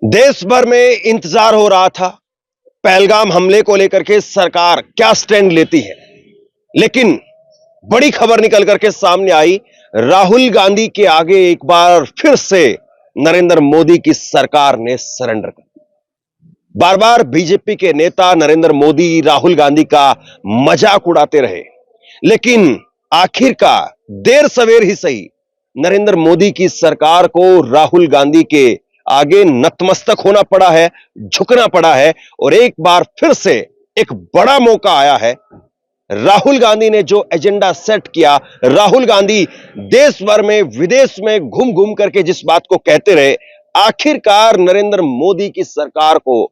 देश भर में इंतजार हो रहा था पहलगाम हमले को लेकर के सरकार क्या स्टैंड लेती है। लेकिन बड़ी खबर निकल करके सामने आई। राहुल गांधी के आगे एक बार फिर से नरेंद्र मोदी की सरकार ने सरेंडर कर दिया। बार बार बीजेपी के नेता नरेंद्र मोदी राहुल गांधी का मजाक उड़ाते रहे, लेकिन आखिरकार देर सवेर ही सही नरेंद्र मोदी की सरकार को राहुल गांधी के आगे नतमस्तक होना पड़ा है, झुकना पड़ा है। और एक बार फिर से एक बड़ा मौका आया है। राहुल गांधी ने जो एजेंडा सेट किया, राहुल गांधी देश भर में विदेश में घूम घूम करके जिस बात को कहते रहे, आखिरकार नरेंद्र मोदी की सरकार को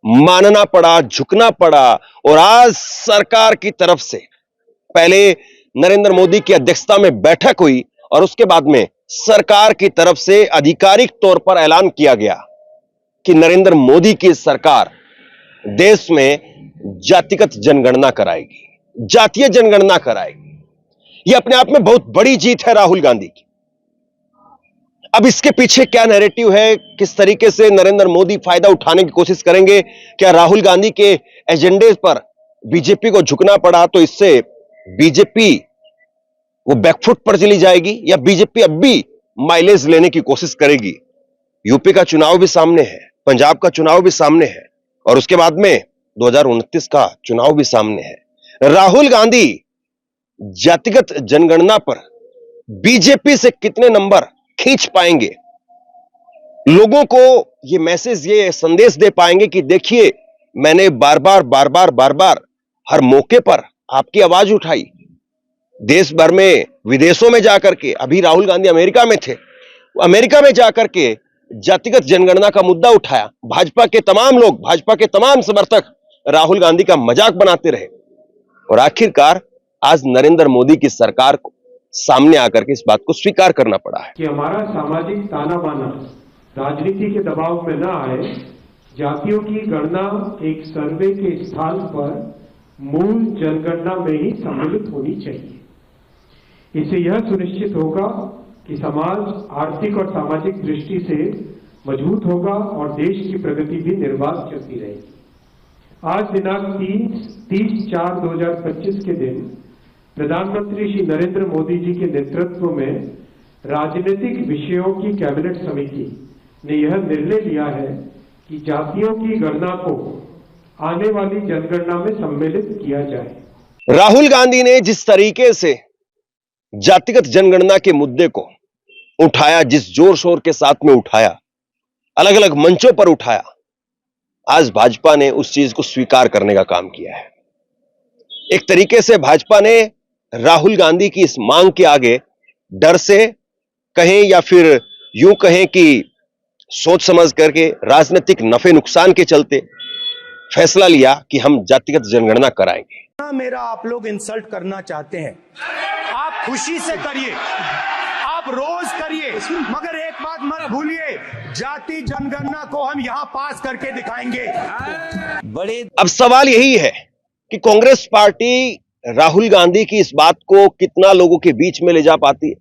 मानना पड़ा, झुकना पड़ा। और आज सरकार की तरफ से पहले नरेंद्र मोदी की अध्यक्षता में बैठक हुई और उसके बाद में सरकार की तरफ से आधिकारिक तौर पर ऐलान किया गया कि नरेंद्र मोदी की सरकार देश में जातिगत जनगणना कराएगी, जातीय जनगणना कराएगी। यह अपने आप में बहुत बड़ी जीत है राहुल गांधी की। अब इसके पीछे क्या नैरेटिव है, किस तरीके से नरेंद्र मोदी फायदा उठाने की कोशिश करेंगे, क्या राहुल गांधी के एजेंडे पर बीजेपी को झुकना पड़ा तो इससे बीजेपी वो बैकफुट पर चली जाएगी, या बीजेपी अब भी माइलेज लेने की कोशिश करेगी। यूपी का चुनाव भी सामने है, पंजाब का चुनाव भी सामने है और उसके बाद में 2029 का चुनाव भी सामने है। राहुल गांधी जातिगत जनगणना पर बीजेपी से कितने नंबर खींच पाएंगे, लोगों को ये मैसेज, ये संदेश दे पाएंगे कि देखिए मैंने बार बार हर मौके पर आपकी आवाज उठाई। देश भर में विदेशों में जाकर के, अभी राहुल गांधी अमेरिका में थे, अमेरिका में जाकर के जातिगत जनगणना का मुद्दा उठाया। भाजपा के तमाम लोग, भाजपा के तमाम समर्थक राहुल गांधी का मजाक बनाते रहे और आखिरकार आज नरेंद्र मोदी की सरकार को सामने आकर के इस बात को स्वीकार करना पड़ा है कि हमारा सामाजिक ताना बाना राजनीति के दबाव में न आए। जातियों की गणना एक सर्वे के स्थान पर मूल जनगणना में ही सम्मिलित होनी चाहिए। इससे यह सुनिश्चित होगा कि समाज आर्थिक और सामाजिक दृष्टि से मजबूत होगा और देश की प्रगति भी निर्बाध चलती रहेगी। आज दिनांक 30/4/2025 के दिन प्रधानमंत्री श्री नरेंद्र मोदी जी के नेतृत्व में राजनीतिक विषयों की कैबिनेट समिति ने यह निर्णय लिया है कि जातियों की गणना को आने वाली जनगणना में सम्मिलित किया जाए। राहुल गांधी ने जिस तरीके से जातिगत जनगणना के मुद्दे को उठाया, जिस जोर शोर के साथ में उठाया, अलग अलग मंचों पर उठाया, आज भाजपा ने उस चीज को स्वीकार करने का काम किया है। एक तरीके से भाजपा ने राहुल गांधी की इस मांग के आगे डर से कहें या फिर यूं कहें कि सोच समझ करके राजनीतिक नफे नुकसान के चलते फैसला लिया कि हम जातिगत जनगणना कराएंगे। मेरा आप लोग इंसल्ट करना चाहते हैं, आप खुशी से करिए, आप रोज करिए, मगर एक बात मत भूलिए, जाति जनगणना को हम यहां पास करके दिखाएंगे। अब सवाल यही है कि कांग्रेस पार्टी राहुल गांधी की इस बात को कितना लोगों के बीच में ले जा पाती है,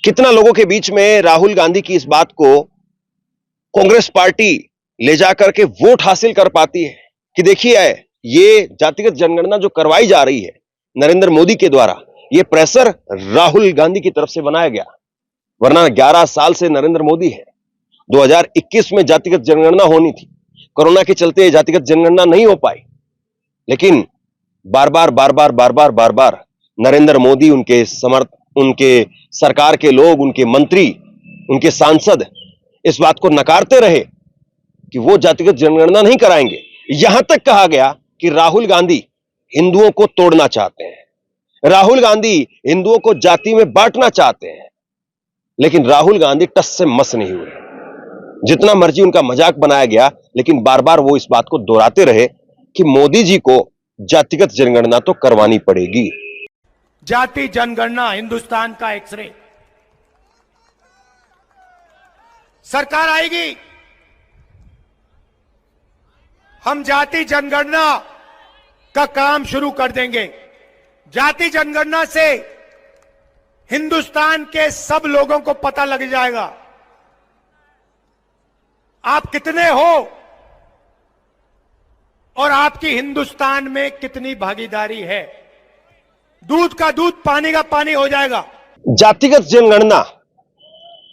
कितना लोगों के बीच में राहुल गांधी की इस बात को कांग्रेस पार्टी ले जाकर के वोट हासिल कर पाती है कि देखिए ये जातिगत जनगणना जो करवाई जा रही है नरेंद्र मोदी के द्वारा, ये प्रेशर राहुल गांधी की तरफ से बनाया गया। वरना 11 साल से नरेंद्र मोदी है। 2021 में जातिगत जनगणना होनी थी, कोरोना के चलते जातिगत जनगणना नहीं हो पाई, लेकिन बार बार नरेंद्र मोदी, उनके सरकार के लोग, उनके मंत्री, उनके सांसद इस बात को नकारते रहे कि वो जातिगत जनगणना नहीं कराएंगे। यहां तक कहा गया कि राहुल गांधी हिंदुओं को तोड़ना चाहते हैं, राहुल गांधी हिंदुओं को जाति में बांटना चाहते हैं। लेकिन राहुल गांधी टस से मस नहीं हुए। जितना मर्जी उनका मजाक बनाया गया, लेकिन बार बार वो इस बात को दोहराते रहे कि मोदी जी को जातिगत जनगणना तो करवानी पड़ेगी। जाति जनगणना हिंदुस्तान का एक्सरे। सरकार आएगी, हम जाति जनगणना का काम शुरू कर देंगे। जाति जनगणना से हिंदुस्तान के सब लोगों को पता लग जाएगा आप कितने हो और आपकी हिंदुस्तान में कितनी भागीदारी है। दूध का दूध, पानी का पानी हो जाएगा। जातिगत जनगणना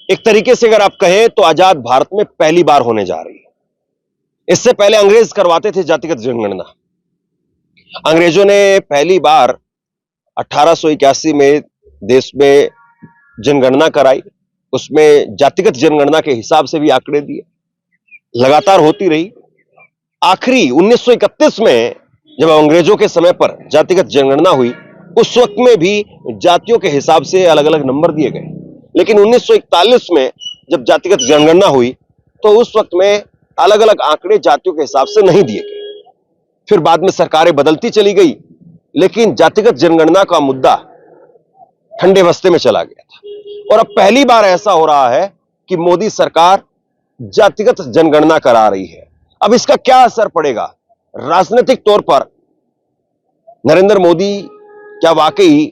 एक तरीके से अगर आप कहें तो आजाद भारत में पहली बार होने जा रही है। इससे पहले अंग्रेज करवाते थे जातिगत जनगणना। अंग्रेजों ने पहली बार 1881 में देश में जनगणना कराई। उसमें जातिगत जनगणना के हिसाब से भी आंकड़े दिए, लगातार होती रही। आखिरी 1931 में जब अंग्रेजों के समय पर जातिगत जनगणना हुई, उस वक्त में भी जातियों के हिसाब से अलग अलग नंबर दिए गए। लेकिन 1941 में जब जातिगत जनगणना हुई तो उस वक्त में अलग अलग आंकड़े जातियों के हिसाब से नहीं दिए गए। फिर बाद में सरकारें बदलती चली गई, लेकिन जातिगत जनगणना का मुद्दा ठंडे बस्ते में चला गया था। और अब पहली बार ऐसा हो रहा है कि मोदी सरकार जातिगत जनगणना करा रही है। अब इसका क्या असर पड़ेगा राजनीतिक तौर पर? नरेंद्र मोदी क्या वाकई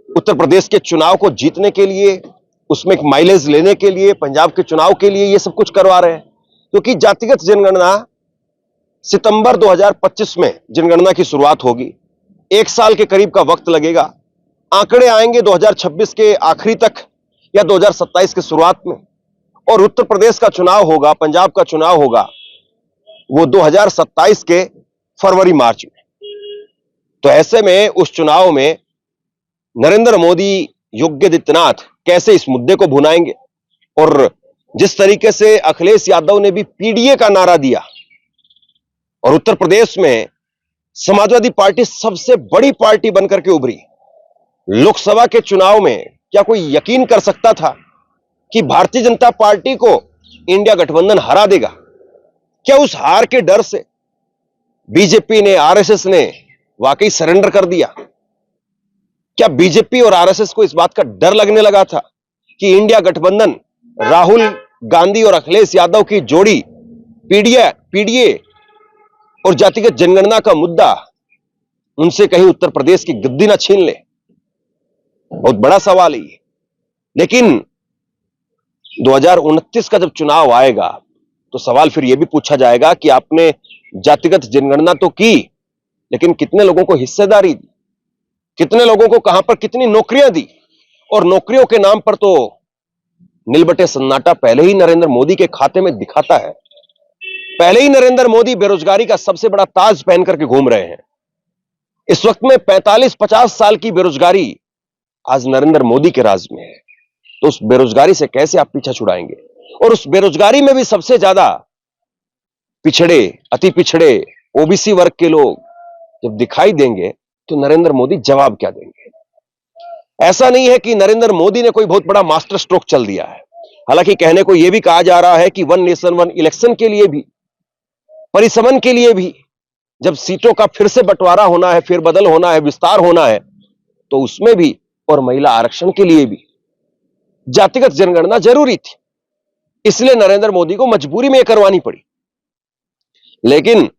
उत्तर प्रदेश के चुनाव को जीतने के लिए, उसमें एक माइलेज लेने के लिए, पंजाब के चुनाव के लिए ये सब कुछ करवा रहे हैं? क्योंकि जातिगत जनगणना सितंबर 2025 में जनगणना की शुरुआत होगी। 1 साल के करीब का वक्त लगेगा। आंकड़े आएंगे 2026 के आखिरी तक या 2027 के शुरुआत में। और उत्तर प्रदेश का चुनाव होगा, पंजाब का चुनाव होगा, वो 2027 के फरवरी मार्च में। तो ऐसे में उस चुनाव में नरेंद्र मोदी, योगी आदित्यनाथ कैसे इस मुद्दे को भुनाएंगे? और जिस तरीके से अखिलेश यादव ने भी पीडीए का नारा दिया और उत्तर प्रदेश में समाजवादी पार्टी सबसे बड़ी पार्टी बनकर के उभरी लोकसभा के चुनाव में, क्या कोई यकीन कर सकता था कि भारतीय जनता पार्टी को इंडिया गठबंधन हरा देगा? क्या उस हार के डर से बीजेपी ने, आरएसएस ने वाकई सरेंडर कर दिया? क्या बीजेपी और आरएसएस को इस बात का डर लगने लगा था कि इंडिया गठबंधन, राहुल गांधी और अखिलेश यादव की जोड़ी पीडीए और जातिगत जनगणना का मुद्दा उनसे कहीं उत्तर प्रदेश की गद्दी ना छीन ले? बहुत बड़ा सवाल है ये। लेकिन 2029 का जब चुनाव आएगा तो सवाल फिर यह भी पूछा जाएगा कि आपने जातिगत जनगणना तो की, लेकिन कितने लोगों को हिस्सेदारी दी, कितने लोगों को कहां पर कितनी नौकरियां दी? और नौकरियों के नाम पर तो नीलबटे सन्नाटा पहले ही नरेंद्र मोदी के खाते में दिखाता है। पहले ही नरेंद्र मोदी बेरोजगारी का सबसे बड़ा ताज पहन करके घूम रहे हैं। इस वक्त में 45-50 साल की बेरोजगारी आज नरेंद्र मोदी के राज में है। तो उस बेरोजगारी से कैसे आप पीछा छुड़ाएंगे? और उस बेरोजगारी में भी सबसे ज्यादा पिछड़े, अति पिछड़े, ओबीसी वर्ग के लोग जब दिखाई देंगे तो नरेंद्र मोदी जवाब क्या देंगे? ऐसा नहीं है कि नरेंद्र मोदी ने कोई बहुत बड़ा मास्टर स्ट्रोक चल दिया है। हालांकि कहने को यह भी कहा जा रहा है कि 1 नेशन 1 इलेक्शन के लिए भी, परिसमन के लिए भी, जब सीटों का फिर से बंटवारा होना है, फिर बदल होना है, विस्तार होना है, तो उसमें भी, और महिला आरक्षण के लिए भी जातिगत जनगणना जरूरी थी। इसलिए नरेंद्र मोदी को मजबूरी में यह करवानी पड़ी। लेकिन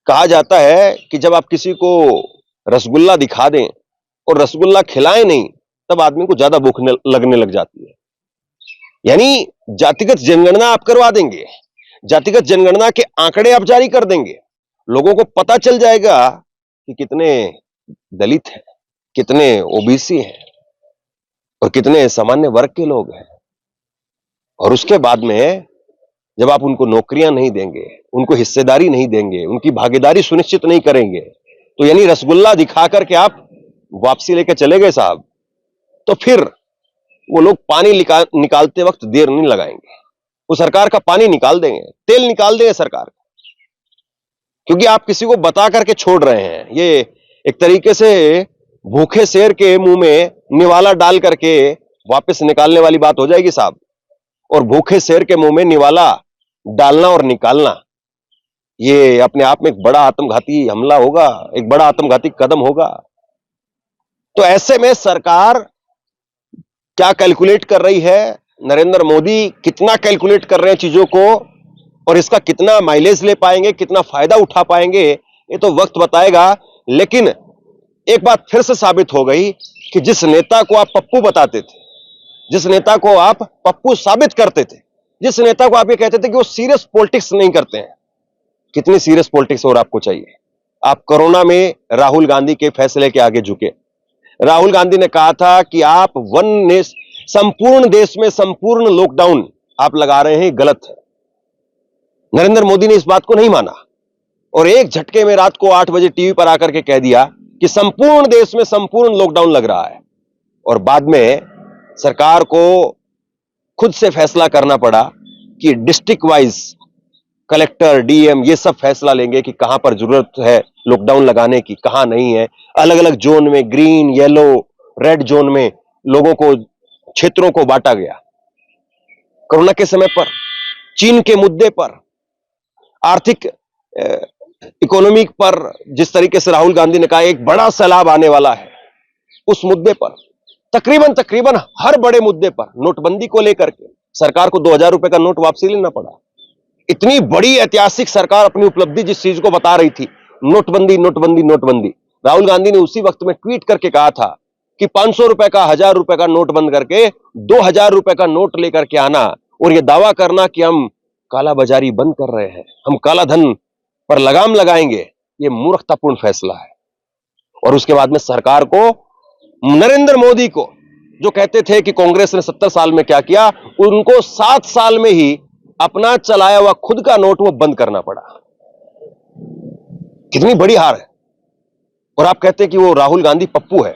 कहा जाता है कि जब आप किसी को रसगुल्ला दिखा दें और रसगुल्ला खिलाएं नहीं, तब आदमी को ज्यादा भूख लगने लग जाती है। यानी जातिगत जनगणना आप करवा देंगे, जातिगत जनगणना के आंकड़े आप जारी कर देंगे, लोगों को पता चल जाएगा कि कितने दलित हैं, कितने ओबीसी हैं और कितने सामान्य वर्ग के लोग हैं। और उसके बाद में जब आप उनको नौकरियां नहीं देंगे, उनको हिस्सेदारी नहीं देंगे, उनकी भागीदारी सुनिश्चित नहीं करेंगे, तो यानी रसगुल्ला दिखा करके आप वापसी लेकर चले गए साहब, तो फिर वो लोग पानी निकालते वक्त देर नहीं लगाएंगे। वो सरकार का पानी निकाल देंगे, तेल निकाल देंगे सरकार का। क्योंकि आप किसी को बता करके छोड़ रहे हैं। ये एक तरीके से भूखे शेर के मुंह में निवाला डाल करके वापस निकालने वाली बात हो जाएगी साहब। और भूखे शेर के मुंह में निवाला डालना और निकालना, ये अपने आप में एक बड़ा आत्मघाती हमला होगा, एक बड़ा आत्मघाती कदम होगा। तो ऐसे में सरकार क्या कैलकुलेट कर रही है, नरेंद्र मोदी कितना कैलकुलेट कर रहे हैं चीजों को, और इसका कितना माइलेज ले पाएंगे, कितना फायदा उठा पाएंगे, ये तो वक्त बताएगा। लेकिन एक बात फिर से साबित हो गई कि जिस नेता को आप पप्पू बताते थे, जिस नेता को आप पप्पू साबित करते थे, जिस नेता को आप ये कहते थे कि वो सीरियस पॉलिटिक्स नहीं करते हैं, कितनी सीरियस पॉलिटिक्स और आपको चाहिए? आप कोरोना में राहुल गांधी के फैसले के आगे झुके। राहुल गांधी ने कहा था कि आप संपूर्ण देश में संपूर्ण लॉकडाउन आप लगा रहे हैं, गलत है। नरेंद्र मोदी ने इस बात को नहीं माना और एक झटके में रात को 8 बजे टीवी पर आकर के कह दिया कि संपूर्ण देश में संपूर्ण लॉकडाउन लग रहा है। और बाद में सरकार को खुद से फैसला करना पड़ा कि डिस्ट्रिक्ट वाइज कलेक्टर, डीएम ये सब फैसला लेंगे कि कहां पर जरूरत है लॉकडाउन लगाने की, कहां नहीं है। अलग अलग जोन में, ग्रीन, येलो, रेड जोन में लोगों को, क्षेत्रों को बांटा गया। कोरोना के समय पर, चीन के मुद्दे पर, आर्थिक इकोनॉमिक पर जिस तरीके से राहुल गांधी ने कहा एक बड़ा सैलाब आने वाला है, उस मुद्दे पर तकरीबन हर बड़े मुद्दे पर, नोटबंदी को लेकर के सरकार को 2000 रुपए का नोट वापसी लेना पड़ा। इतनी बड़ी ऐतिहासिक सरकार अपनी उपलब्धि जिस चीज को बता रही थी, नोटबंदी नोटबंदी नोटबंदी, राहुल गांधी ने उसी वक्त में ट्वीट करके कहा था कि 500 रुपए का, 1000 रुपए का नोट बंद करके 2000 रुपए का नोट लेकर के आना और यह दावा करना कि हम काला बाजारी बंद कर रहे हैं, हम काला धन पर लगाम लगाएंगे, यह मूर्खतापूर्ण फैसला है। और उसके बाद में सरकार को, नरेंद्र मोदी को, जो कहते थे कि कांग्रेस ने 70 साल में क्या किया, उनको 7 साल में ही अपना चलाया हुआ खुद का नोट वो बंद करना पड़ा। कितनी बड़ी हार है। और आप कहते हैं कि वो राहुल गांधी पप्पू है।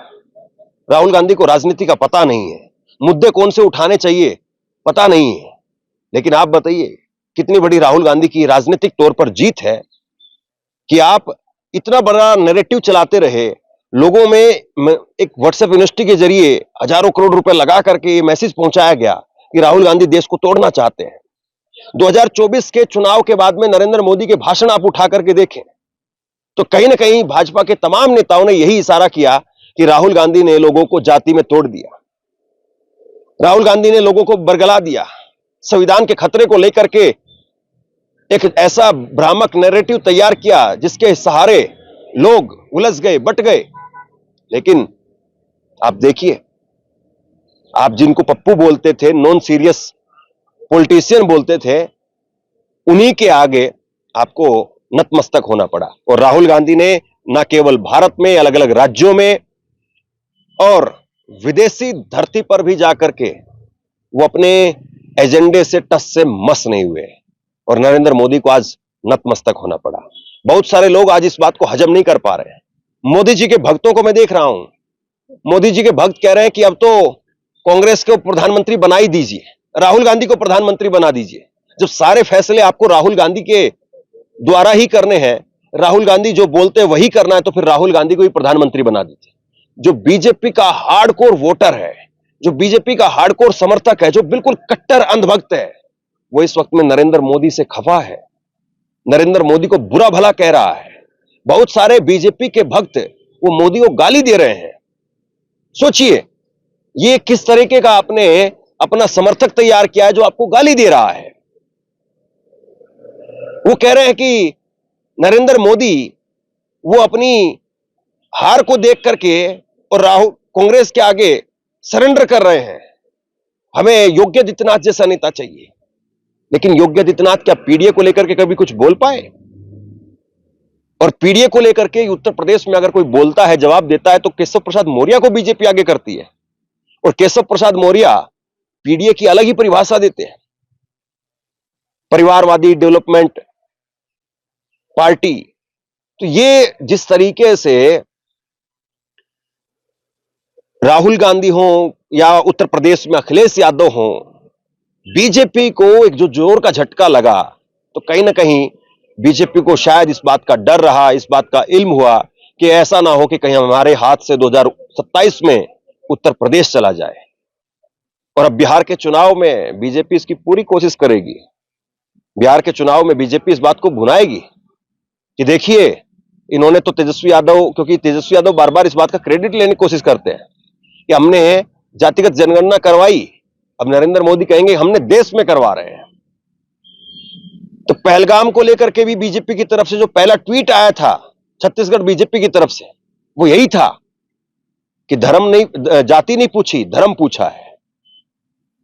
राहुल गांधी को राजनीति का पता नहीं है, मुद्दे कौन से उठाने चाहिए पता नहीं है। लेकिन आप बताइए कितनी बड़ी राहुल गांधी की राजनीतिक तौर पर जीत है कि आप इतना बड़ा नैरेटिव चलाते रहे, लोगों में एक व्हाट्सएप यूनिवर्सिटी के जरिए हजारों करोड़ रुपए लगा करके ये मैसेज पहुंचाया गया कि राहुल गांधी देश को तोड़ना चाहते हैं। 2024 के चुनाव के बाद में नरेंद्र मोदी के भाषण आप उठा करके देखें तो कहीं ना कहीं भाजपा के तमाम नेताओं ने यही इशारा किया कि राहुल गांधी ने लोगों को जाति में तोड़ दिया, राहुल गांधी ने लोगों को बरगला दिया, संविधान के खतरे को लेकर के एक ऐसा भ्रामक नैरेटिव तैयार किया जिसके सहारे लोग उलझ गए, बट गए। लेकिन आप देखिए, आप जिनको पप्पू बोलते थे, नॉन सीरियस पॉलिटिशियन बोलते थे, उन्हीं के आगे आपको नतमस्तक होना पड़ा। और राहुल गांधी ने न केवल भारत में, अलग अलग राज्यों में और विदेशी धरती पर भी जाकर के वो अपने एजेंडे से टस से मस नहीं हुए और नरेंद्र मोदी को आज नतमस्तक होना पड़ा। बहुत सारे लोग आज इस बात को हजम नहीं कर पा रहे हैं। मोदी जी के भक्तों को मैं देख रहा हूं, मोदी जी के भक्त कह रहे हैं कि अब तो कांग्रेस को प्रधानमंत्री बना ही दीजिए, राहुल गांधी को प्रधानमंत्री बना दीजिए। जब सारे फैसले आपको राहुल गांधी के द्वारा ही करने हैं, राहुल गांधी जो बोलते हैं वही करना है, तो फिर राहुल गांधी को ही प्रधानमंत्री बना दीजिए। जो बीजेपी का हार्डकोर वोटर है, जो बीजेपी का हार्डकोर समर्थक है, जो बिल्कुल कट्टर अंधभक्त है, वो इस वक्त में नरेंद्र मोदी से खफा है, नरेंद्र मोदी को बुरा भला कह रहा है। बहुत सारे बीजेपी के भक्त वो मोदी को गाली दे रहे हैं। सोचिए ये किस तरीके का आपने अपना समर्थक तैयार किया है जो आपको गाली दे रहा है। वो कह रहे हैं कि नरेंद्र मोदी वो अपनी हार को देख करके और राहुल कांग्रेस के आगे सरेंडर कर रहे हैं, हमें योगी आदित्यनाथ जैसा नेता चाहिए। लेकिन योगी आदित्यनाथ क्या पीडीए को लेकर के कभी कुछ बोल पाए? और पीडीए को लेकर के उत्तर प्रदेश में अगर कोई बोलता है, जवाब देता है, तो केशव प्रसाद मौर्य को बीजेपी आगे करती है। और केशव प्रसाद मौर्य पीडीए की अलग ही परिभाषा देते हैं, परिवारवादी डेवलपमेंट पार्टी। तो ये जिस तरीके से राहुल गांधी हो या उत्तर प्रदेश में अखिलेश यादव हो, बीजेपी को एक जो जोर का झटका लगा, तो कहीं ना कहीं बीजेपी को शायद इस बात का डर रहा, इस बात का इल्म हुआ कि ऐसा ना हो कि कहीं हमारे हाथ से 2027 में उत्तर प्रदेश चला जाए। और अब बिहार के चुनाव में बीजेपी इसकी पूरी कोशिश करेगी। बिहार के चुनाव में बीजेपी इस बात को भुनाएगी कि देखिए इन्होंने तो तेजस्वी यादव, क्योंकि तेजस्वी यादव बार बार इस बात का क्रेडिट लेने की कोशिश करते हैं कि हमने जातिगत जनगणना करवाई, अब नरेंद्र मोदी कहेंगे हमने देश में करवा रहे हैं। तो पहलगाम को लेकर के भी बीजेपी की तरफ से जो पहला ट्वीट आया था छत्तीसगढ़ बीजेपी की तरफ से, वो यही था कि धर्म नहीं, जाति नहीं पूछी, धर्म पूछा है।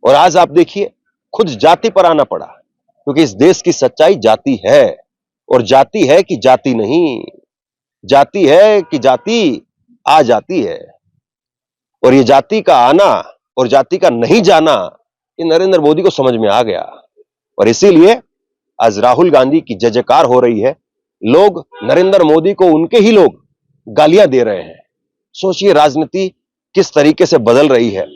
और आज आप देखिए खुद जाति पर आना पड़ा, क्योंकि इस देश की सच्चाई जाति है, और जाति है कि जाति नहीं, जाति है कि जाति आ जाती है। और ये जाति का आना और जाति का नहीं जाना ये नरेंद्र मोदी को समझ में आ गया, और इसीलिए आज राहुल गांधी की जय जयकार हो रही है। लोग नरेंद्र मोदी को, उनके ही लोग गालियां दे रहे हैं। सोचिए राजनीति किस तरीके से बदल रही है।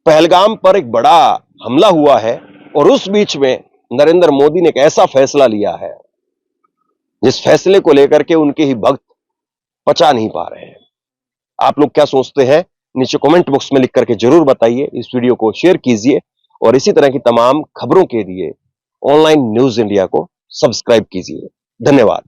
पहलगाम पर एक बड़ा हमला हुआ है और उस बीच में नरेंद्र मोदी ने एक ऐसा फैसला लिया है जिस फैसले को लेकर के उनके ही भक्त पचा नहीं पा रहे हैं। आप लोग क्या सोचते हैं नीचे कमेंट बॉक्स में लिख करके जरूर बताइए। इस वीडियो को शेयर कीजिए और इसी तरह की तमाम खबरों के लिए ऑनलाइन न्यूज इंडिया को सब्सक्राइब कीजिए। धन्यवाद।